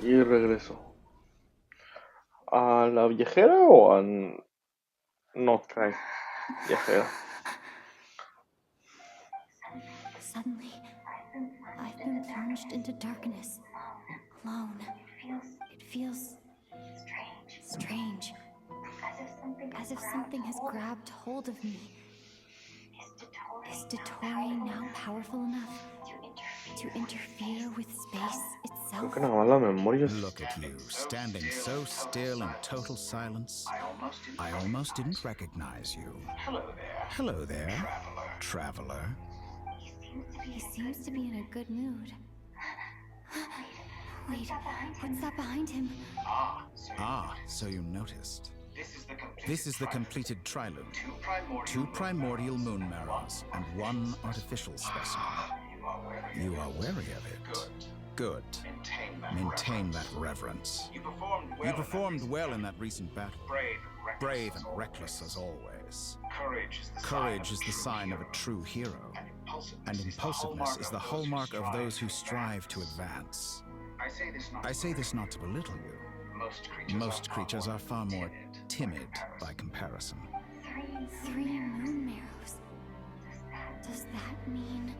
Y regreso. ¿A la viajera o a...? No, Krai. Viajera. Suddenly, I've been plunged into darkness, alone. It feels strange, as if something has grabbed hold of me. Is Dotori now powerful enough to interfere with space Creo itself? que nada más la memoria es... Look at you, standing so still in total silence. I almost didn't recognize you. Hello there, traveler. He seems to be in a good mood. Wait, what's that behind him? Ah, so you noticed. This is the completed trilune. 2 primordial moon marrows and 1 artificial specimen. You are wary of it. Good. Maintain that reverence. You performed well in that recent battle. Brave and reckless as always. Courage is the sign of a true hero, and impulsiveness is the hallmark of those who strive to advance. I say this not to belittle you. Most creatures are far more timid by comparison. 3 moon marrows. Does that mean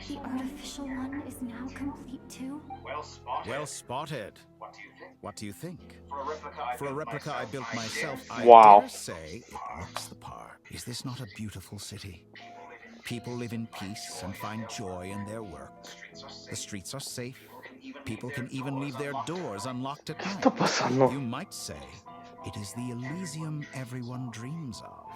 the artificial one is now complete too? Well spotted. What do you think? For a replica I built myself, I Wow. dare say it looks the part. Is this not a beautiful city? People live in peace and find joy in their work. The streets are safe. People can even leave their doors unlocked at ¿Qué está night. pasando? You might say it is the Elysium everyone dreams of.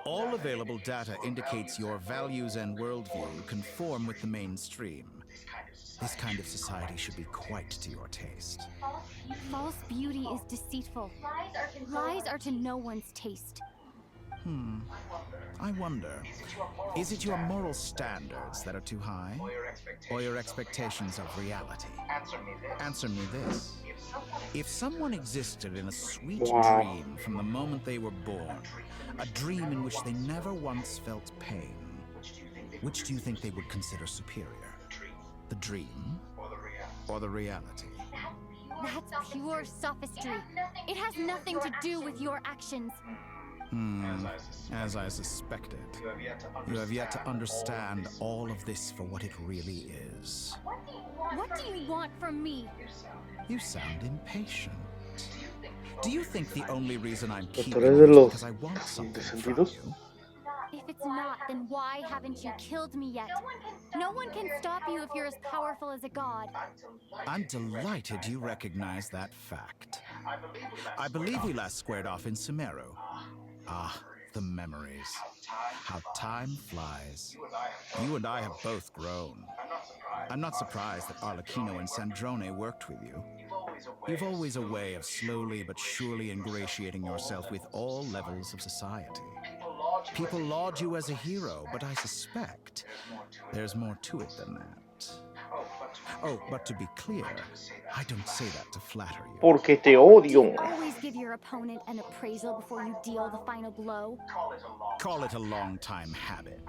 All available data indicates your values and worldview conform with the mainstream. This kind of society should be quite to your taste. False beauty is deceitful. Lies are to no one's taste. I wonder, is it your moral standards that are too high? Or your expectations of reality? Answer me this. If someone existed in a sweet Wow. dream from the moment they were born, a dream in which they never once felt pain, which do you think they would consider superior? The dream or the reality? That's pure sophistry. It has nothing to do with your actions. As I suspected. You have yet to understand all of this for what it really is. What do you want from me? You sound impatient. Do you think the only reason I'm Tú keeping eres you de is los because I want something from sentidos. you? If it's not, then why haven't you killed me yet? No one can stop you if you're as powerful as a god. I'm delighted you recognize that fact. I believe we last squared off in Sumeru. Ah, the memories. How time flies. You and I have both grown. I'm not surprised that Arlecchino and Sandrone worked with you. You've always a way of slowly but surely ingratiating yourself with all levels of society. People laud you as a hero, but I suspect there's more to it than that. Oh, but to be clear, I don't say that to flatter you. Porque te Do odio. you always give your opponent an appraisal before you deal the final blow? Call it a long-time habit.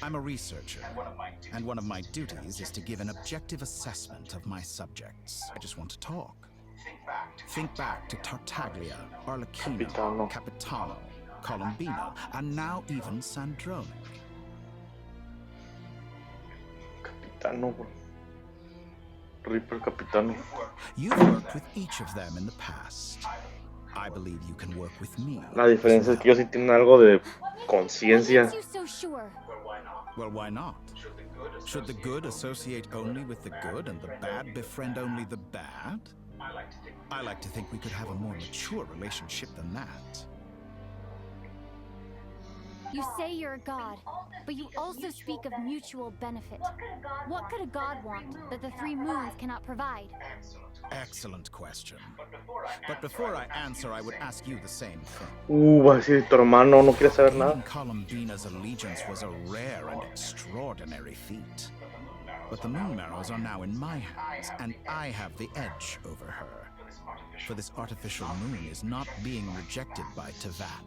I'm a researcher, and one of my duties is to give an objective assessment of my subjects. I just want to talk. Think back to Tartaglia, Arlecchino, Capitano, Colombino, and now even Sandrone. Capitano, bro. Reaper Capitano. You've worked with each of them in the past. I believe you can work with me. La diferencia es que ellos sí tienen algo de conciencia. What makes you so sure? Well, why not? Should the good associate only with the good and the bad befriend only the bad? I like to think we could have a more mature relationship than that. You say you're a god, but you also speak of mutual benefit. What could a god want that the 3 moons cannot provide? Excellent question. But before I answer, I would ask you the same thing. Va a decir, tu hermano no quiere saber nada. Gaining Colombina's allegiance was a rare and extraordinary feat. But the moon marrows are now in my hands, and I have the edge over her. For this artificial moon is not being rejected by Tevat.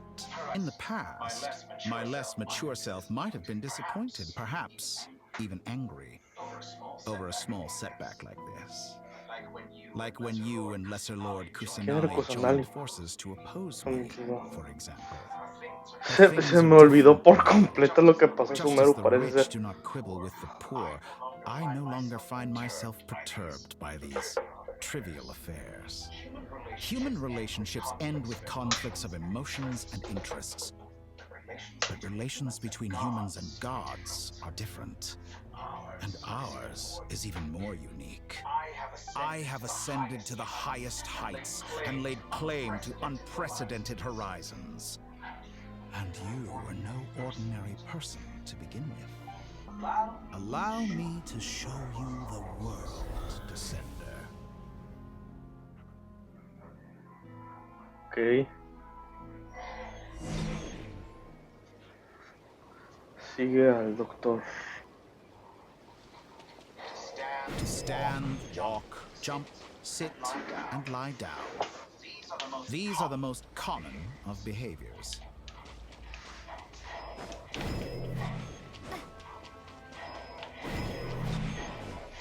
In the past, my less mature self might have been disappointed, perhaps even angry, over a small setback like this. Like when you and Lesser Lord Género Kusanali Kusanali. joined forces to oppose me, for example. Se me olvidó por completo lo que pasó en Just as Sumeru, the parece rich ser. do not quibble with the poor, I no longer find myself perturbed by these trivial affairs. Human relationships end with conflicts of emotions and interests. But relations between humans and gods are different. And ours is even more unique. I have ascended to the highest heights and laid claim to unprecedented horizons. And you are no ordinary person to begin with. Allow me to show you the world, Descender. Ok. Sigue al doctor. To stand, walk, jump, sit, and lie down. These are the most common of behaviors.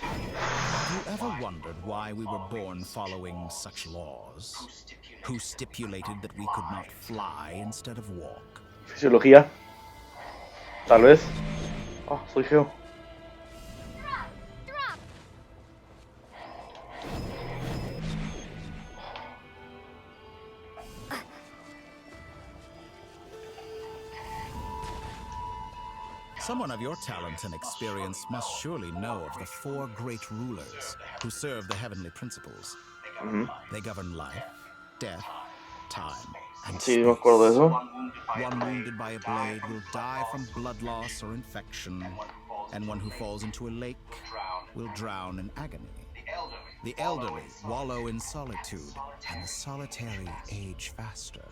Have you ever wondered why we were born following such laws? Who stipulated that we could not fly instead of walk? Fisiología. Tal vez. Ah, soy Geo. Someone of your talent and experience must surely know of the 4 great rulers who serve the heavenly principles. They govern life, death, time, and Sí, space. me acuerdo de eso. One wounded by a blade will die from blood loss or infection, and one who falls into a lake will drown in agony. The elderly wallow in solitude, and the solitary age faster.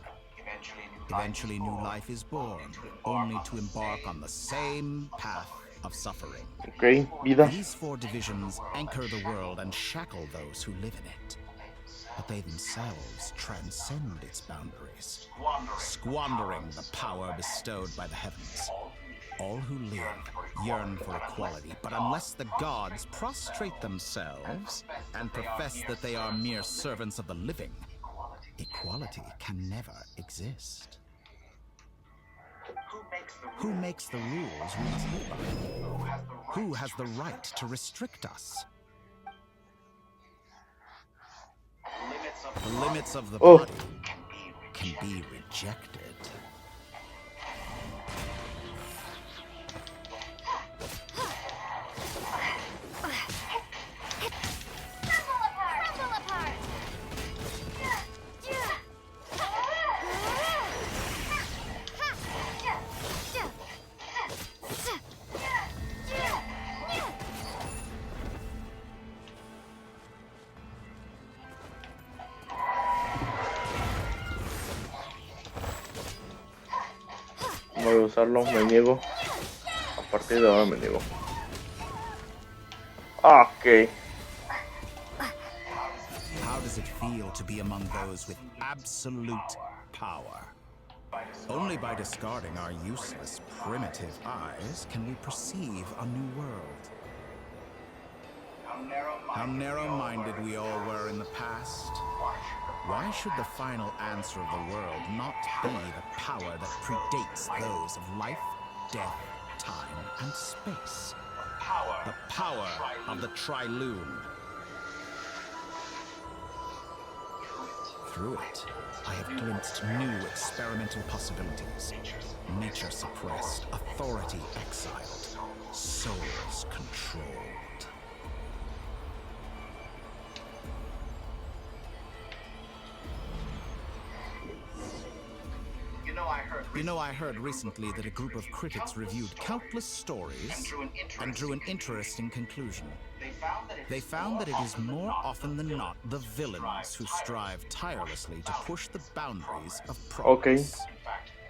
Eventually, new life is born, only to embark on the same path of suffering. Ok, vida. These 4 divisions anchor the world and shackle those who live in it. But they themselves transcend its boundaries, squandering the power bestowed by the heavens. All who live yearn for equality, but unless the gods prostrate themselves and profess that they are mere servants of the living, equality can never exist. Who makes the rules we must live by? Who has the right to restrict us? The limits of the body can be rejected. No voy a usarlo, me niego. A partir de ahora me niego. Ah, ok. How does it feel to be among those with absolute power? Only by discarding our useless, primitive eyes can we perceive a new world. How narrow-minded we all were in the past. Why should the final answer of the world not be the power that predates those of life, death, time, and space? The power of the Triloon. Through it, I have glimpsed new experimental possibilities. Nature suppressed, authority exiled, souls controlled. You know, I heard recently that a group of critics reviewed countless stories and drew an interesting conclusion. They found that it is more often than not the villains who strive tirelessly to push the boundaries of progress.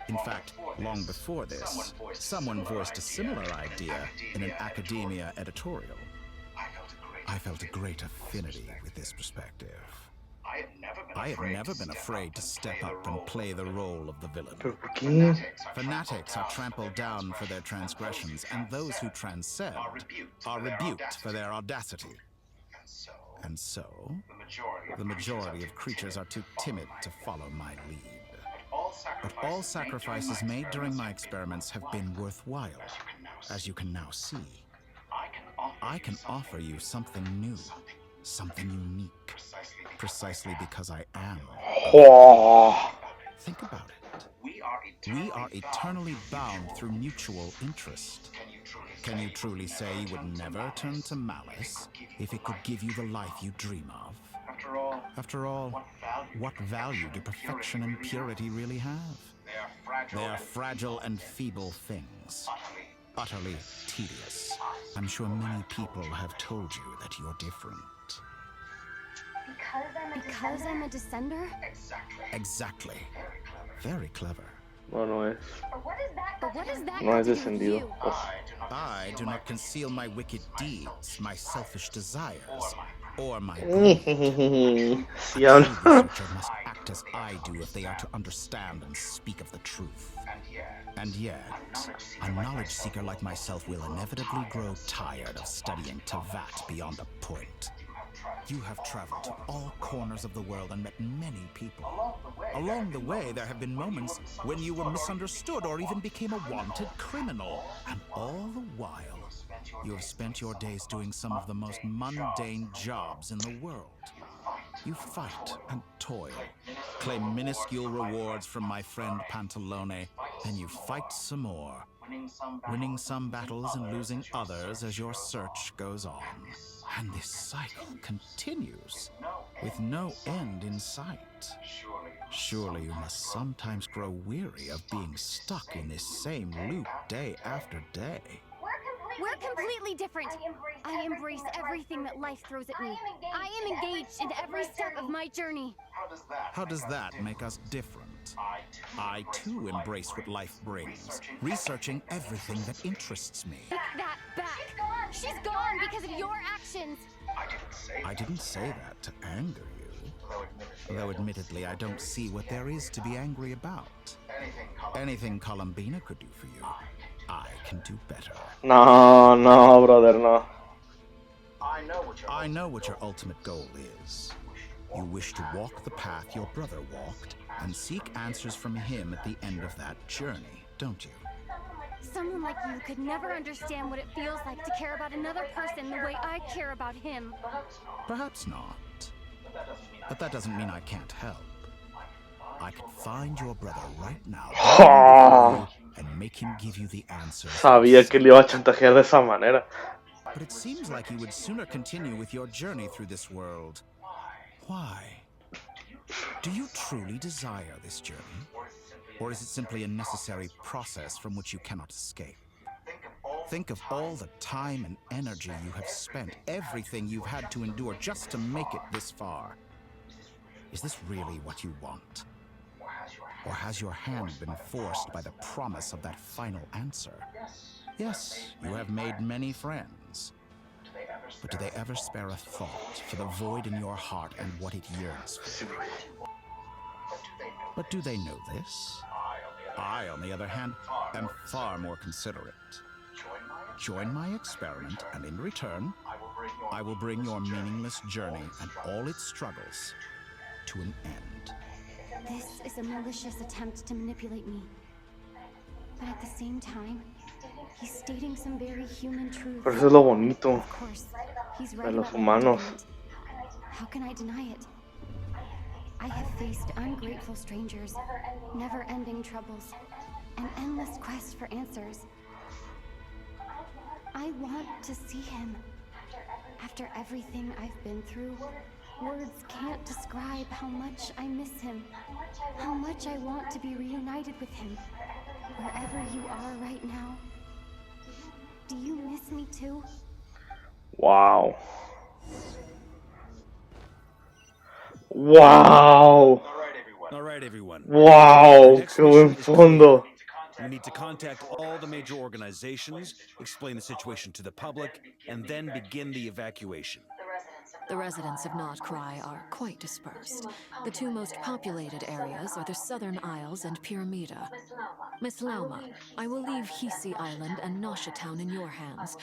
In fact, long before this, someone voiced a similar idea in an academia editorial. I felt a great affinity with this perspective. I have never been afraid to step up and play the role of the villain. ¿Pero por qué? Fanatics are trampled down for their transgressions, and those who transcend are rebuked for their audacity. And so, the majority of creatures are too timid to follow my lead. But all sacrifices made during my experiments have been worthwhile, as you can now see. I can offer you something new, something unique, precisely because I am. Think about it. We are eternally bound through mutual interest. Can you truly say you would never turn to malice if it could give you the life you dream of? After all, what value do perfection and purity really have? They are fragile and feeble things, utterly tedious. I'm sure many people have told you that you're different. Because I'm a descender? Exactly. Very clever. No, no es. But what is that No got es to do with descendido. you? I do not conceal my wicked deeds, my selfish desires, or my Sí, A true habla. researcher must act as I do if they are to understand and speak of the truth. And yet, a knowledge seeker like myself will inevitably grow tired of studying Tavat beyond a point. You have traveled to all corners of the world and met many people. Along the way, there have been moments when you were misunderstood or even became a wanted criminal. And all the while, you have spent your days doing some of the most mundane jobs in the world. You fight and toil, claim minuscule rewards from my friend Pantalone, then you fight some more, winning some battles and losing others as your search goes on. And this cycle continues, with no end in sight. Surely you must sometimes grow weary of being stuck in this same loop day after day. We're completely different. I embrace everything that life throws at me. I am engaged in every step of my journey. How does that make us different? I too embrace what life brings, researching everything that interests me. Take that back. She's gone because of your actions. I didn't say that to anger you. Though admittedly, I don't see what there is to be angry about. Anything Columbina could do for you, I can do better. No, no, brother, no. I know what your ultimate goal is. You wish to walk the path your brother walked and seek answers from him at the end of that journey, don't you? Someone like you could never understand what it feels like to care about another person the way I care about him. Perhaps not. But that doesn't mean I can't help. I could find your brother right now and make him give you the answers. Sabía que le iba a chantajear de esa manera. But it seems like you would sooner continue with your journey through this world. Why? Do you truly desire this journey? Or is it simply a necessary process from which you cannot escape? Think of all the time and energy you have spent, everything you've had to endure just to make it this far. Is this really what you want? Or has your hand been forced by the promise of that final answer? Yes, you have made many friends. But do they ever spare a thought for the void in your heart and what it yearns for? But do they know this? I, on the other hand, am far more considerate. Join my experiment, and in return, I will bring your meaningless journey and all its struggles to an end. This is a malicious attempt to manipulate me. But at the same time, he's stating some very human truths. Pero eso es lo bonito Of course, he's right de los about my humanos. predicament. How can I deny it? I have faced ungrateful strangers, never-ending troubles, an endless quest for answers. I want to see him. After everything I've been through, words can't describe how much I miss him, how much I want to be reunited with him. Wherever you are right now, do you miss me too? Wow. Wow. All right, everyone. Wow. Next Qué buen mission is fondo. clear. We need to contact all the major organizations, explain the situation to the public, and then begin the evacuation. The residents of Not Krai are quite dispersed. The two most populated areas are the Southern Isles and Pyramida. Miss Lauma, I will leave Hisi Island and Nasha Town in your hands.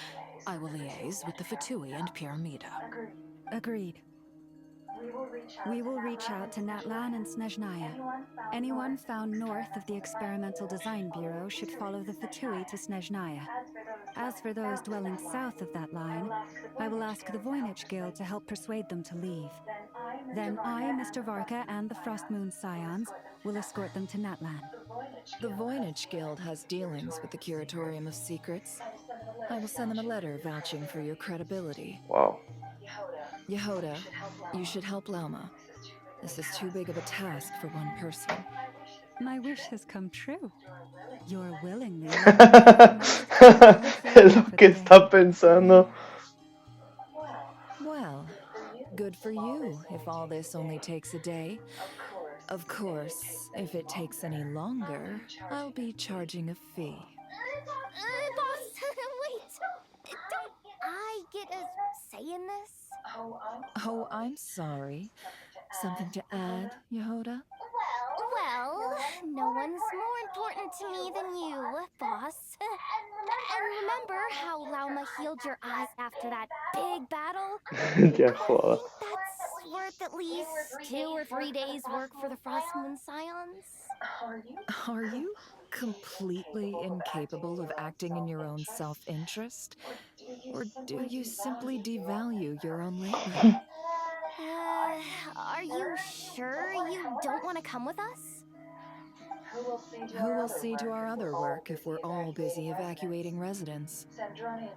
I will liaise with the Fatui and Pyramida. Agreed. We will reach out to Natlan and Snezhnaya. Anyone found north of the Experimental Design Bureau should follow the Fatui to Snezhnaya. As for those dwelling south of that line, I will ask the Voynich Guild to help persuade them to leave. Then I, Mr. Varka, and the Frostmoon Scions will escort them to Natlan. The Voynich Guild has dealings with the Curatorium of Secrets. I will send them a letter vouching for your credibility. Wow. Yehoda, you should help Lauma. This is too big of a task for one person. My wish has come true. You're willingly Es lo que está pensando. Well, good for you if all this only takes a day. Of course, if it takes any longer, I'll be charging a fee. Boss, wait. Don't I get a say in this? Oh, I'm sorry. Something to add, Yehoda? Well, no one's more important to me than you, boss. And remember how Lauma healed your eyes after that big battle? Ya I joda. think that's worth at least 2 or 3 days' work for the Frostmoon Scions. Are you completely incapable of acting in your own self-interest? Or do you simply devalue your own labor? Are you sure you don't want to come with us? Who will see to our other work if we're all busy evacuating residents?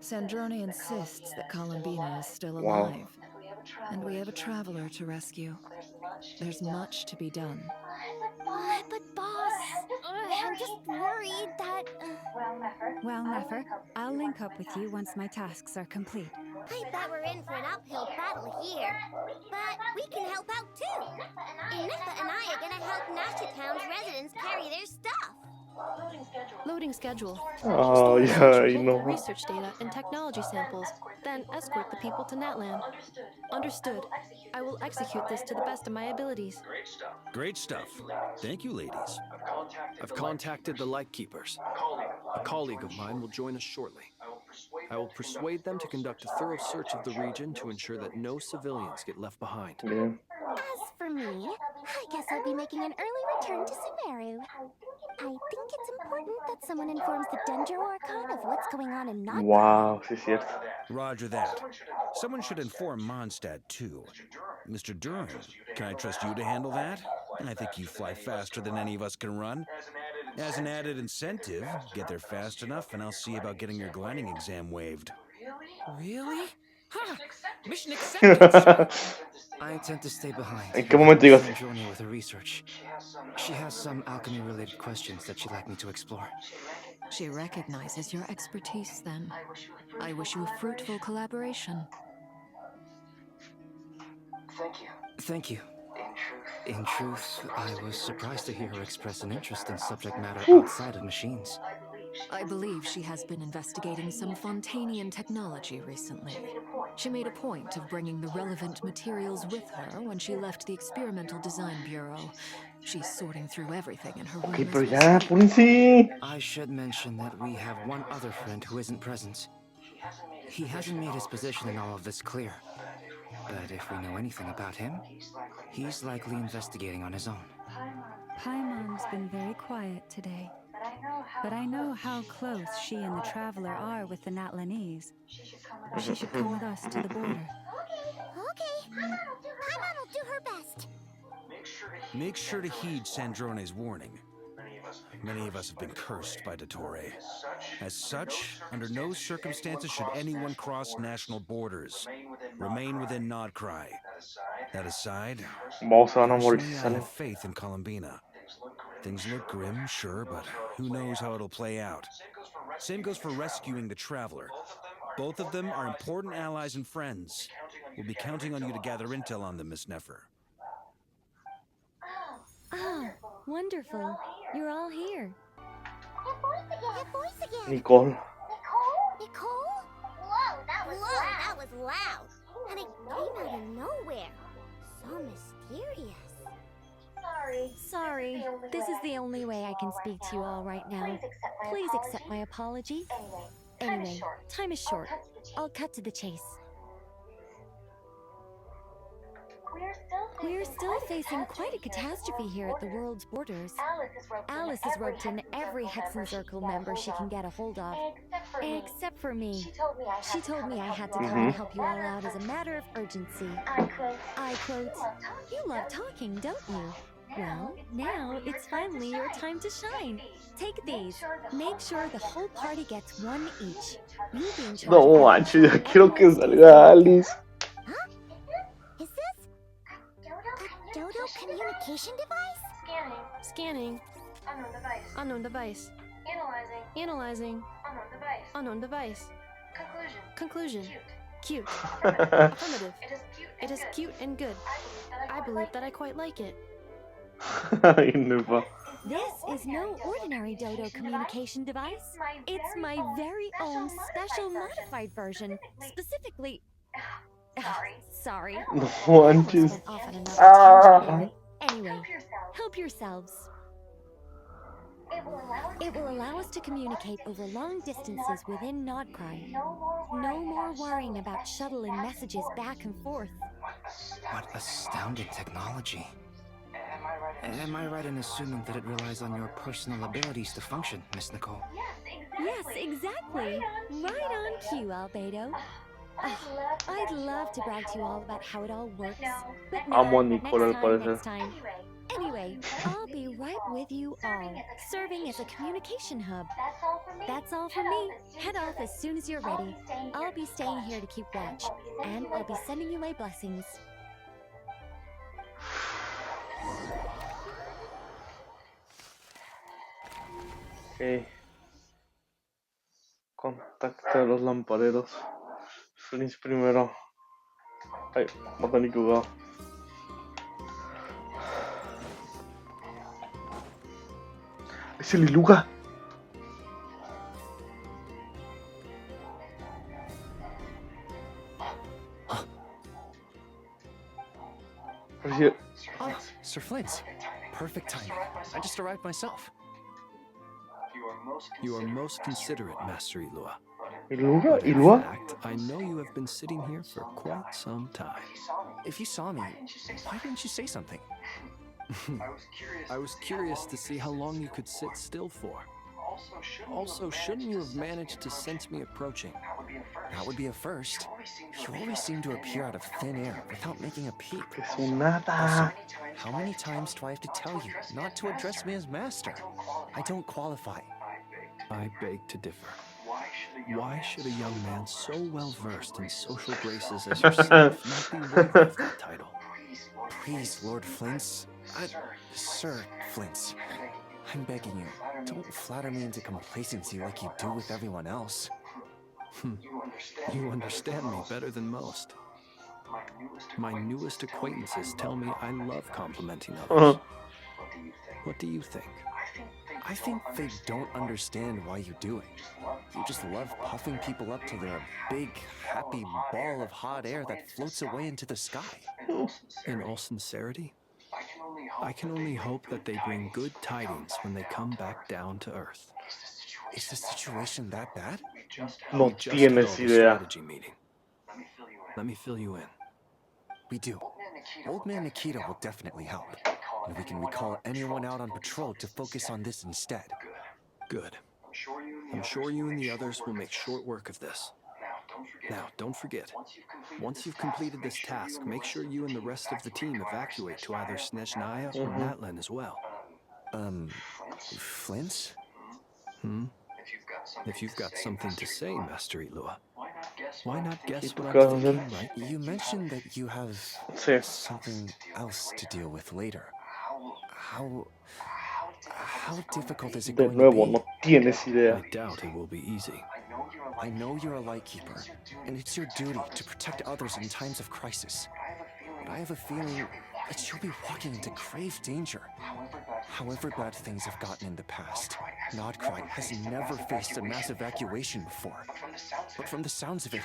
Sandrone insists that Columbina is still Wow. alive, and we have a traveler to rescue. There's much to be done. But boss, I'm just worried that... Well, Nefer, I'll link up with you once my tasks are complete. I bet we're in for an uphill battle here. But we can help out too. Initha and I are gonna help Nashatown's residents carry their stuff. Loading schedule. Oh, Store ya, essential y local no. research data and technology samples, then escort the people to Natlan. Understood. I will execute this to the best of my abilities. Great stuff. Thank you, ladies. I've contacted the Lightkeepers. A colleague of mine will join us shortly. I will persuade them to conduct a thorough search of the region to ensure that no civilians get left behind. Bien. As for me, I guess I'll be making an early return to Sumeru. I think it's important that someone informs the Dendro Archon of what's going on in Notcraft. Wow, sí es cierto. Roger that. Someone should inform Mondstadt, too. Mr. Durham, can I trust you to handle that? I think you fly faster than any of us can run. As an added incentive, get there fast enough and I'll see about getting your gliding exam waived. Really? Ha! Mission accepted! I intend to stay behind. ¿En qué momento digo? Journey with her research. She has some alchemy-related questions that she'd like me to explore. She recognizes your expertise then. I wish you a fruitful collaboration. Thank you. In truth, I was surprised to hear her express an interest in subject matter outside of machines. I believe she has been investigating some Fontanian technology recently. She made a point of bringing the relevant materials with her when she left the Experimental Design Bureau. She's sorting through everything in her room. Ok, pero ya, apúrense. I should mention that we have one other friend who isn't present. He hasn't made his position in all of this clear. But if we know anything about him, he's likely investigating on his own. Paimon's been very quiet today. But I know how close she and the Traveler are with the Natlanese. She should come with us to the border. Okay. Paimon will do her best. Make sure to heed Sandrone's warning. Many of us have been cursed by Dottore. As such, under no circumstances should anyone cross national borders. Remain within Nodcry. That aside, Vamos a morir si personally, I salen. have faith in Columbina. Things look grim, sure, but who knows how it'll play out. Same goes for rescuing the Traveler. Both of them are important allies and friends. We'll be counting on you to gather intel on them, Miss Nefer. Ah, wonderful. You're all here. That voice again. Nicole. Nicole? Whoa, that was loud. And it came out of nowhere. So mysterious. Sorry. This is the only way I can speak to you all right now. Please accept my apology. Anyway, time is short. I'll cut to the chase. We're still facing quite a catastrophe here at the world's borders. Alice has roped in every Hexen Circle member she can get a hold of. Except for me. She told me I had to come and help you all out as a matter of urgency. I quote, "You love talking, don't you? Well, now it's finally your time to shine. Take these. Make sure the whole party gets one each. You'll be in charge No of manches, ya making quiero sure que everyone stays salga Alice. Huh? Is this a dodo communication device? Scanning. Unknown device. Analyzing. Unknown device. Conclusion. Cute. Affirmative. It is cute and good. I believe that I quite like it. Ay, no. This is no ordinary dodo communication device. It's my very own special modified version. Specifically... Sorry. No I almost manches. went off on another tangent there. Anyway, help yourselves. It will allow us to communicate over long distances within Krai. No more worrying about shuttling messages back and forth. What astounding technology. Am I right in assuming that it relies on your personal abilities to function, Miss Nicole? Yes, exactly. Right on cue, Albedo. I'd love to brag to you all about how it all works, but no, Amo a Nicole al parecer. next time. Anyway, I'll be right with you all, serving as a communication hub. That's all for me. Head off as soon as you're ready. I'll be staying here to keep watch, and I'll be sending you my blessings. Ok. Contacta a los lampareros. Prince primero. Ay, botánico jugado. Es el Iluga. Oh, Sir Flint. Perfect timing. I just arrived myself. You are most considerate, Master Ilua. Iluga? But in Ilua? fact, I know you have been sitting here for quite some time. If you saw me, why didn't you say something? I was curious to see how long you could sit still for. Also, shouldn't you have managed to sense me approaching? That would be a first. You always seem to appear out of thin air without making a peep. Es un nada. Also, how many times do I have to tell you not to address me as master? I don't qualify. I beg to differ. Why should a young man so well versed in social graces as yourself not be worthy of that title? Please, Lord Flint's... Sir Flint's. I'm begging you, don't flatter me into complacency like you do with everyone else. You understand me better than most. My newest acquaintances tell me I love complimenting others. What do you think? I think they don't understand why you do it. You just love puffing people up till they're a big, happy ball of hot air that floats away into the sky. In all sincerity, I can only hope that they bring good tidings when they come back down to Earth. Is the situation that bad? No We just tienes held a idea. strategy meeting. Let me fill you in. We do. Old Man Nikita will definitely help. And we can recall anyone out on patrol to focus on this instead. Good. I'm sure you and the others will make short work of this. Now, don't forget, once you've completed this task, make sure you and the rest of the team evacuate to either Snezhnaya or Natlan as well. Flint? If you've got something to say, Master Ilua, why not guess what Because- I'm thinking, right? You mentioned that you have Sí. something else to deal with later. How difficult is it De going nuevo, to be? no tienes idea. I doubt it will be easy. I know you're a lightkeeper, and it's your duty to protect others in times of crisis. But I have a feeling that you'll be walking into grave danger. However bad things have gotten in the past, Krai has never faced a mass evacuation before. But from the sounds of it,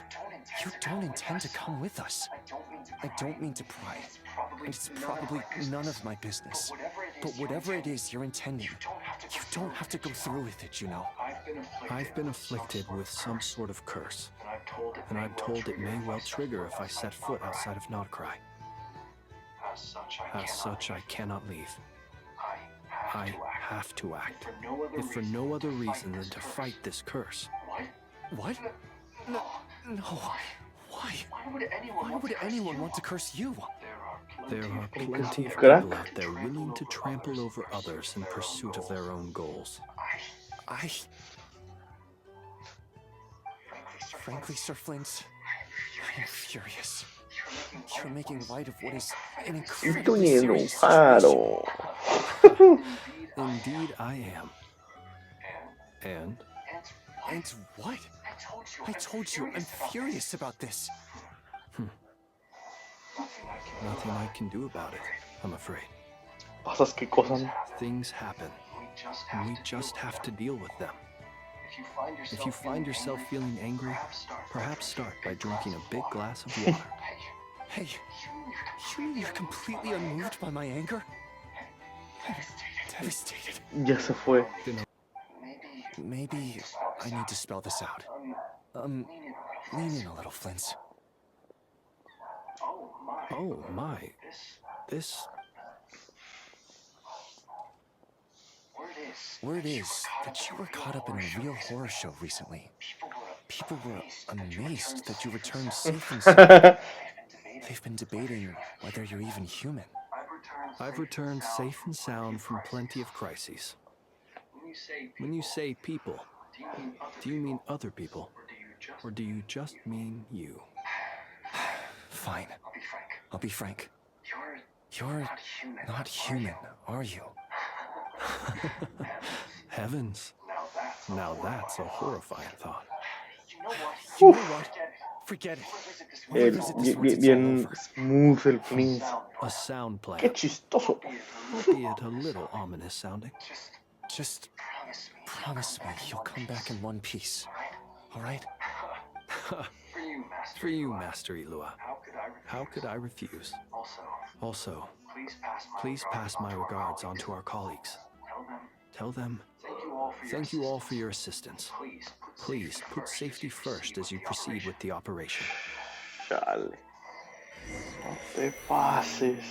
you don't intend to come with us. I don't mean to pry, and it's probably none of my business. But whatever it is you're intending, you don't have to go through with it, you know. I've been afflicted with some sort of curse, and I'm told it may well trigger if I set foot outside of Krai. As such, I cannot leave. I have to act, if for no other reason than to fight this curse. What? No. Why? Why would anyone want to curse you? There are plenty of people out there willing to trample over others in pursuit of their own goals. Frankly, Sir Flint, I am furious. You're making light of what is an incredibly serious situation. Indeed, I am. And what? I told you, I'm furious about this. Nothing I can do about it, I'm afraid. ¿Pasas qué cosas? Things happen, and we just have to deal with them. If you find yourself feeling angry, perhaps start by drinking a big glass of water. Hey, you mean you're completely unmoved by my anger? I'm devastated. Ya se fue. Maybe I need to spell this out. Lean in a little, Flint. Oh my, this... Word is that you were caught up in a real horror show recently. People were amazed that you returned safe and sound. They've been debating whether you're even human. I've returned safe and sound from plenty of crises. When you say people, do you mean other people? Or do you just mean you? Fine. I'll be frank. You're not human, are you? Heavens. Now that's a horrifying thought. You know what? Forget it. Bien smooth el Prince. A sound plan. Qué chistoso. Albeit a little ominous sounding. Just promise me you'll come back in one piece. All right? For you, Master Ilua. How could I refuse? Also, please pass my regards on to our colleagues. Tell them, thank you all for your assistance. Please put safety first as you proceed with the operation. Chale. No te pases.